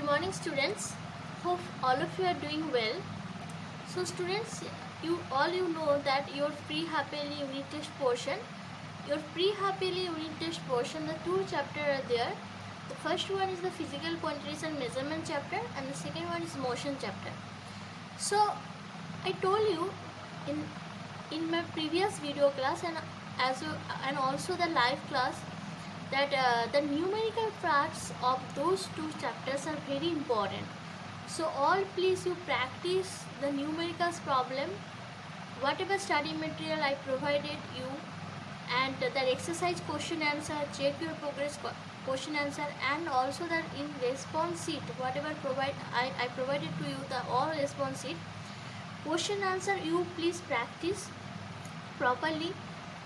morning, students. Hope all of you are doing well. So students, you know that your pre-happily unit test portion, the two chapters are there. The first one is the physical quantities and measurement chapter, and the second one is motion chapter. So I told you in my previous video class and also the live class that the numerical parts of those two chapters are very important. So all please you practice the numericals problem, whatever study material I provided you, and that exercise question answer, check your progress question answer, and also that in response sheet whatever I provided to you, the all response sheet question answer you please practice properly,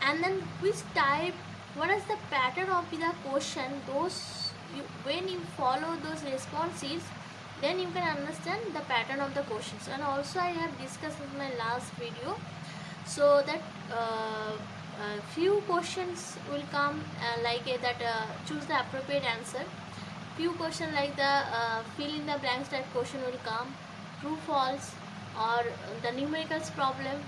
and then which type, what is the pattern of the question, when you follow those responses, then you can understand the pattern of the questions. And also I have discussed in my last video, so that few questions will come choose the appropriate answer. Few questions like the fill in the blanks type question will come, true false, or the numericals problem.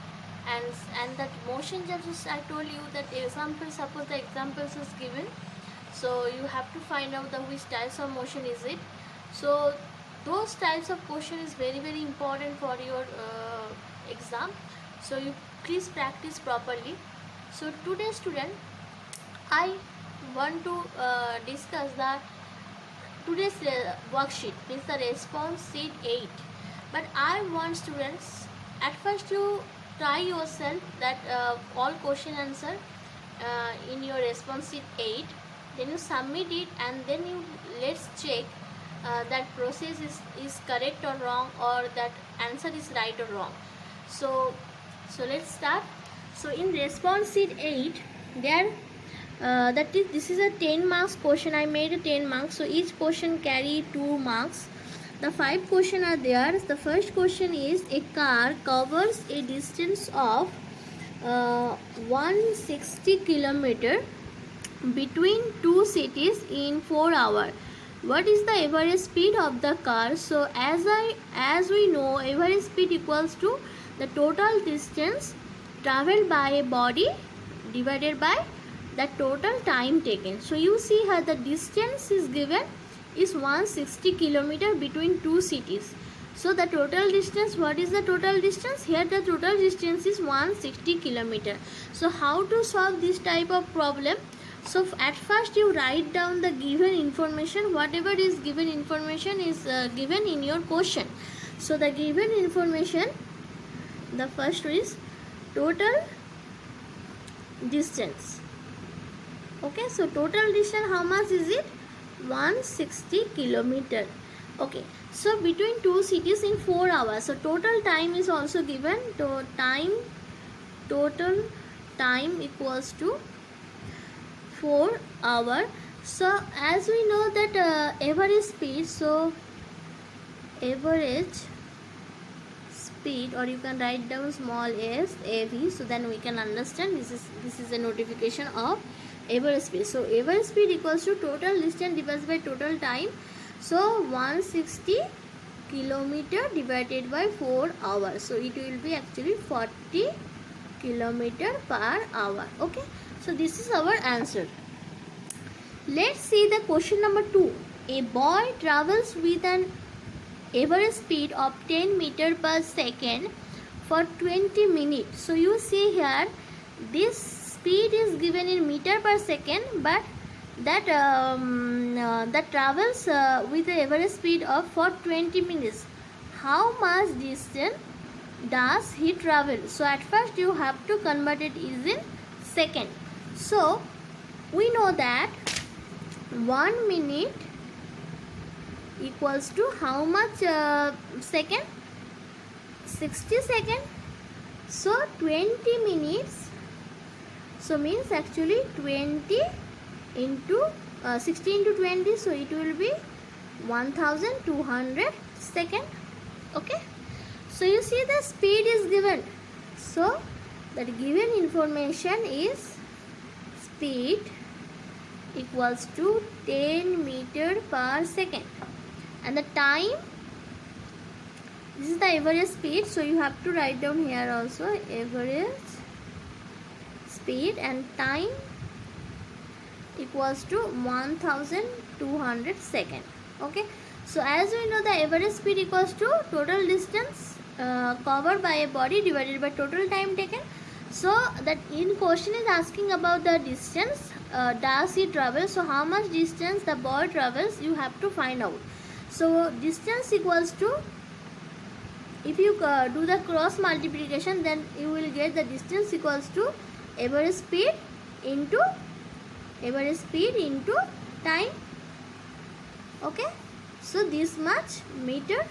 And that motion just I told you that example, suppose the examples is given, so you have to find out the which types of motion is it. So those types of question is very important for your exam, so you please practice properly. So today student, I want to discuss the today's worksheet, means the response sheet 8. But I want students, at first you try yourself that all question answer in your response sheet 8, then you submit it, and then you let's check that process is correct or wrong, or that answer is right or wrong. So let's start. So in response sheet 8 there this is a 10 marks question. I made a 10 marks, so each question carry 2 marks. The 5 questions are there. The first question is, a car covers a distance of 160 km between two cities in 4 hours. What is the average speed of the car? So as we know, average speed equals to the total distance traveled by a body divided by the total time taken. So you see here the distance is given is 160 km between two cities. So the total distance, what is the total distance? Here the total distance is 160 km. So how to solve this type of problem? So at first you write down the given information, whatever is given information is given in your question. So the given information, the first is total distance. Okay, so total distance, how much is it? 160 km. Okay, so between two cities in 4 hours. So total time is also given. Total time equals to 4 hours. So as we know that average speed, so average speed, or you can write down small s av, so then we can understand this is a notification of average speed. So average speed equals to total distance divided by total time. So 160 km divided by 4 hours. So it will be actually 40 km per hour. Okay, so this is our answer. Let's see the question number 2. A boy travels with an average speed of 10 meter per second for 20 minutes. So you see here this speed is given in meter per second, but that travels with the average speed of for 20 minutes. How much distance does he travel? So at first you have to convert it is in second. So we know that 1 minute equals to how much second? 60 seconds. So 20 minutes, so means actually 20 into 60 into 20, so it will be 1200 seconds. Okay, so you see the speed is given, so that given information is speed equals to 10 meter per second. and the time, this is the average speed, so you have to write down here also average speed, and time equals to 1200 second. Okay, so as we know, the average speed equals to total distance covered by a body divided by total time taken. So that in question is asking about the distance does he travel, so how much distance the boy travels you have to find out. So distance equals to, if you do the cross multiplication, then you will get the distance equals to average speed into time. Okay, so this much meter,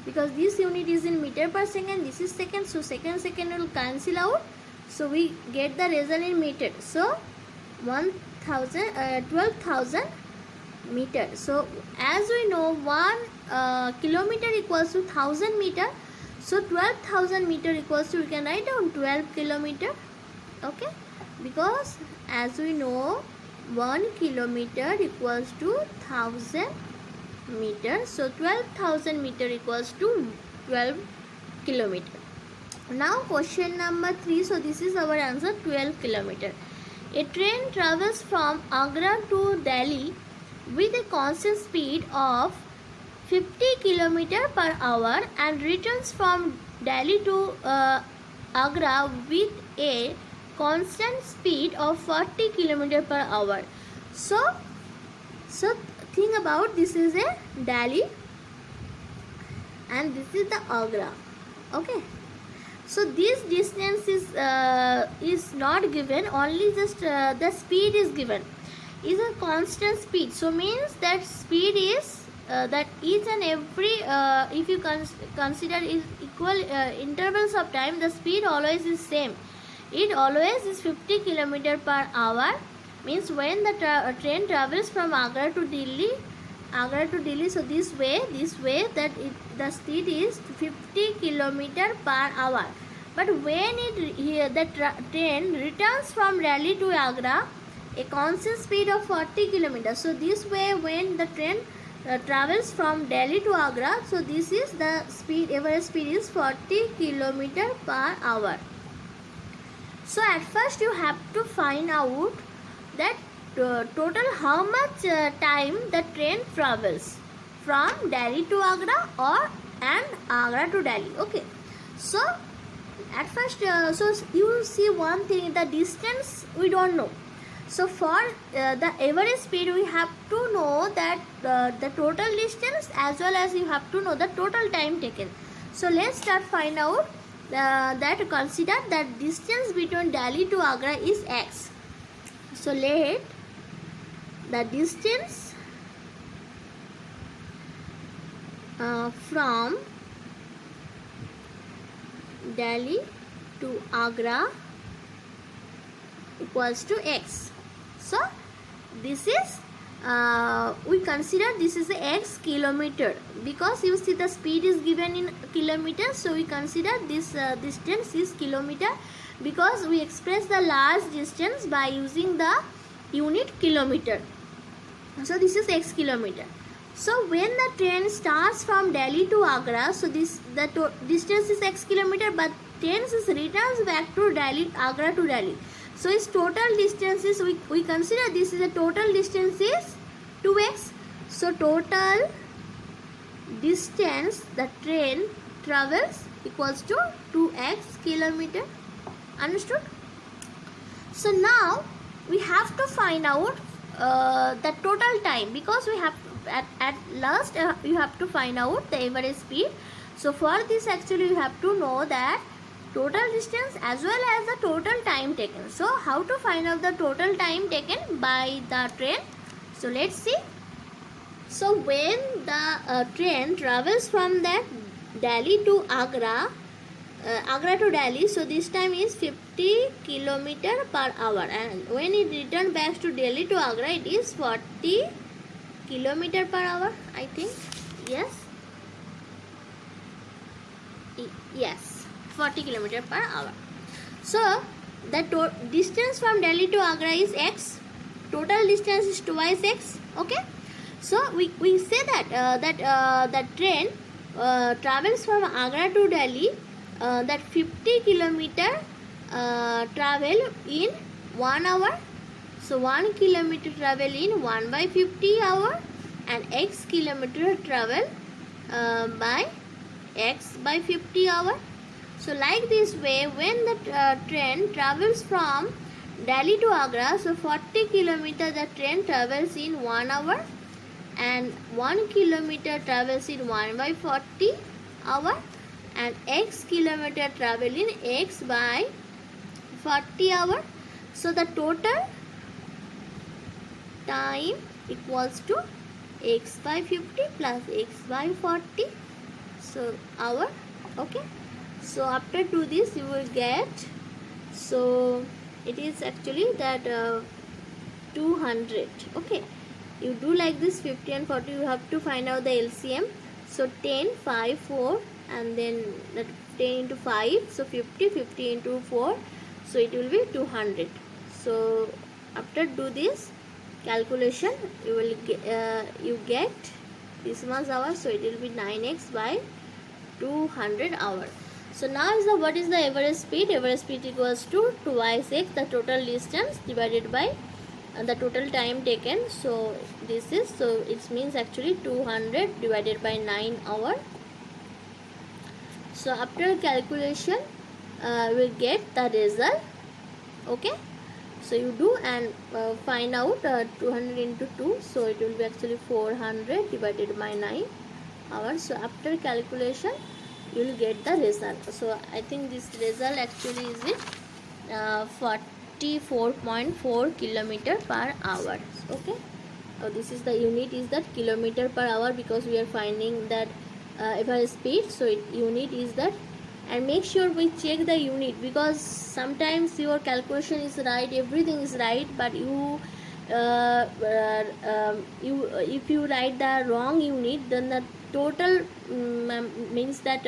because this unit is in meter per second, this is second, so second will cancel out, so we get the result in meter. So 12,000 meter. So as we know, 1 kilometer equals to 1000 meter, so 12,000 meter equals to, we can write down 12 kilometer. Okay, because as we know, 1 kilometer equals to 1000 meter, so 12,000 meter equals to 12 kilometer. Now question number 3, so this is our answer, 12 kilometer. A train travels from Agra to Delhi with a constant speed of 50 km per hour and returns from Delhi to Agra with a constant speed of 40 km per hour. So think about, this is a Delhi and this is the Agra. Okay, so this distance is not given, only just the speed is given, is a constant speed. So means that speed is that each and every if you consider is equal intervals of time, the speed always is same. It always is 50 km per hour, means when the train travels from Agra to Delhi, so this way that the speed is 50 km per hour. But when the train returns from Delhi to Agra, a constant speed of 40 km. So this way, when the train travels from Delhi to Agra, so this is the speed, average speed is 40 km per hour. So at first you have to find out that total how much time the train travels from Delhi to Agra and Agra to Delhi. Okay, so at first so you see one thing, the distance we don't know. So for the average speed, we have to know that the total distance, as well as you have to know the total time taken. So let's start find out that consider that distance between Delhi to Agra is x. So let the distance from Delhi to Agra equals to x. So this is we consider this is x kilometer, because you see the speed is given in kilometers, so we consider this distance is kilometer, because we express the large distance by using the unit kilometer. So this is x kilometer. So when the train starts from Delhi to Agra, so the distance is x kilometer, but train returns back to Delhi, Agra to Delhi. So its total distance is, we consider this is a total distance is 2x. So total distance the train travels equals to 2x kilometer. Understood? So now we have to find out the total time, because we have at last you have to find out the average speed. So for this actually you have to know that total distance as well as the total time taken. So how to find out the total time taken by the train? So let's see. So when the train travels from that Delhi to Agra, Agra to Delhi, so this time is 50 km per hour, and when it returns back to Delhi to Agra, it is 40 km per hour, I think. Yes, 40 km per hour. So the distance from Delhi to Agra is x, total distance is twice x. Okay, So we say that that train travels from Agra to Delhi, that 50 kilometer travel in 1 hour. So 1 kilometer travel in 1 by 50 hour, and x kilometer travel by x by 50 hour. So like this way, when the train travels from Delhi to Agra, so 40 kilometer the train travels in 1 hour, and 1 kilometer travels in 1 by 40 hour, and x kilometer travel in x by 40 hour. So the total time equals to x by 50 plus x by 40, so hour. Okay, so after do this you will get, so it is actually that 200. Okay, you do like this 50 and 40, you have to find out the LCM. So 10, 5, 4, and then that 10 into 5, so 50, 50 into 4, so it will be 200. So after do this calculation, you will get this much hour, so it will be 9x by 200 hour. So now is the what is the average speed? Average speed equals to twice x, the total distance, divided by the total time taken. So this is, so it means actually 200 divided by 9 hour. So after calculation we get the result. Okay, so you do and find out 200 into 2, so it will be actually 400 divided by 9 hours. So after calculation you will get the result. So I think this result actually is it 44.4 kilometer per hour. Okay, this is the unit is that kilometer per hour, because we are finding that average speed, so unit is that. And make sure we check the unit, because sometimes your calculation is right, everything is right, but you if you write the wrong unit, then the total means that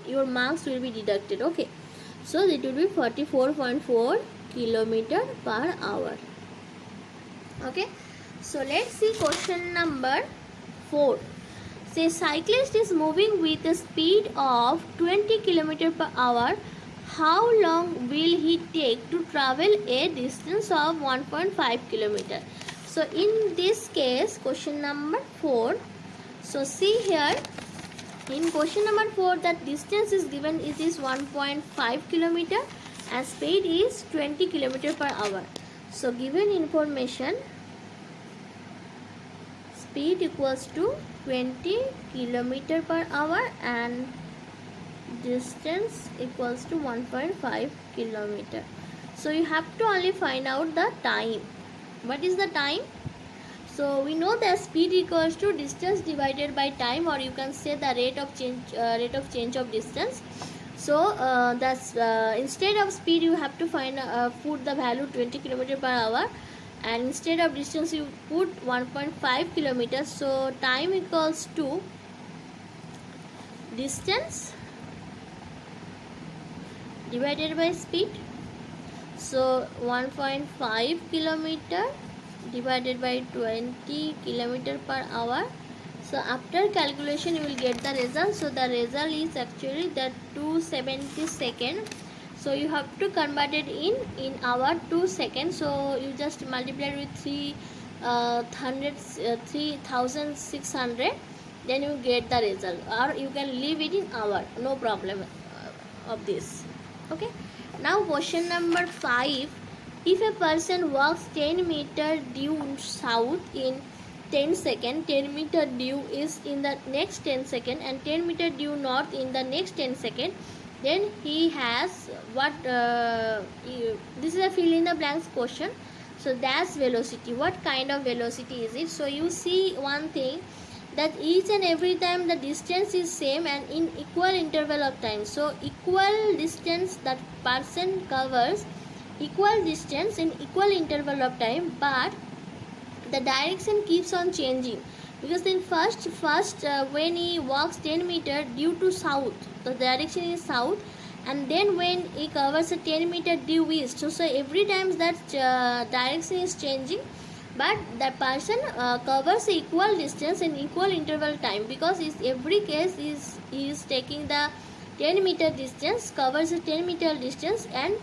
your marks will be deducted. Okay, so it will be 44.4 kilometer per hour. Okay, so let's see question number 4. Say cyclist is moving with a speed of 20 km per hour. How long will he take to travel a distance of 1.5 km? So in this case, question number 4. So see here, in question number 4, that distance is given, it is 1.5 km and speed is 20 km per hour. So given information, speed equals to 20 km per hour and distance equals to 1.5 km. So you have to only find out the time. What is the time? So we know that speed equals to distance divided by time, or you can say the rate of change of distance. So that's instead of speed you have to find put the value 20 km per hour, and instead of distance you put 1.5 kilometers. So time equals to distance divided by speed. So 1.5 kilometer divided by 20 kilometer per hour. So after calculation you will get the result. So the result is actually that 270 seconds. So you have to convert it in hour 2 seconds. So you just multiply with 3600, then you get the result, or you can leave it in hour, no problem of this. Okay, now question number 5. If a person walks 10 meter due south in 10 seconds, 10 meter due is in the next 10 seconds, and 10 meter due north in the next 10 seconds, then he has what this is a fill in the blanks question. So that's velocity. What kind of velocity is it? So you see one thing, that each and every time the distance is same and in equal interval of time. So equal distance that person covers, equal distance in equal interval of time, but the direction keeps on changing, because in first when he walks 10 meter due to south, the direction is south, and then when he covers a 10 meter due east, so every time that direction is changing, but that person covers equal distance in equal interval time, because every case is taking the 10-meter distance, covers a 10-meter distance and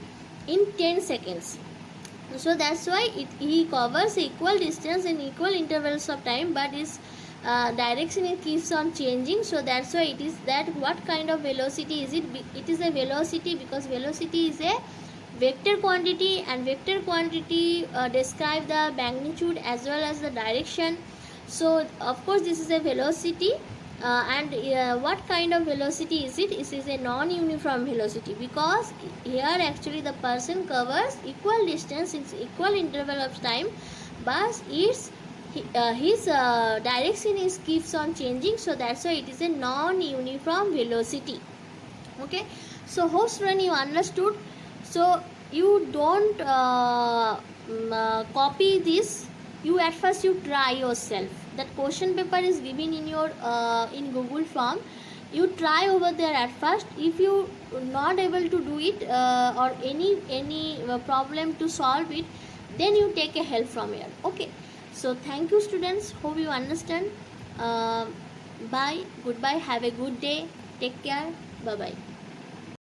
in 10 seconds. So that's why he covers equal distance in equal intervals of time, but his direction it keeps on changing. So that's why it is that what kind of velocity is it? It is a velocity, because velocity is a vector quantity, and vector quantity describe the magnitude as well as the direction. So of course this is a velocity, and what kind of velocity is it? It is a non-uniform velocity, because here actually the person covers equal distance in equal interval of time, but his direction is keeps on changing. So that's why it is a non-uniform velocity. Okay, so hope student you understood. So you don't copy this. You at first you try yourself. That question paper is given in your in Google form. You try over there at first. If you not able to do it or any problem to solve it, then you take a help from here. Okay. So thank you students. Hope you understand. Bye. Goodbye. Have a good day. Take care. Bye bye.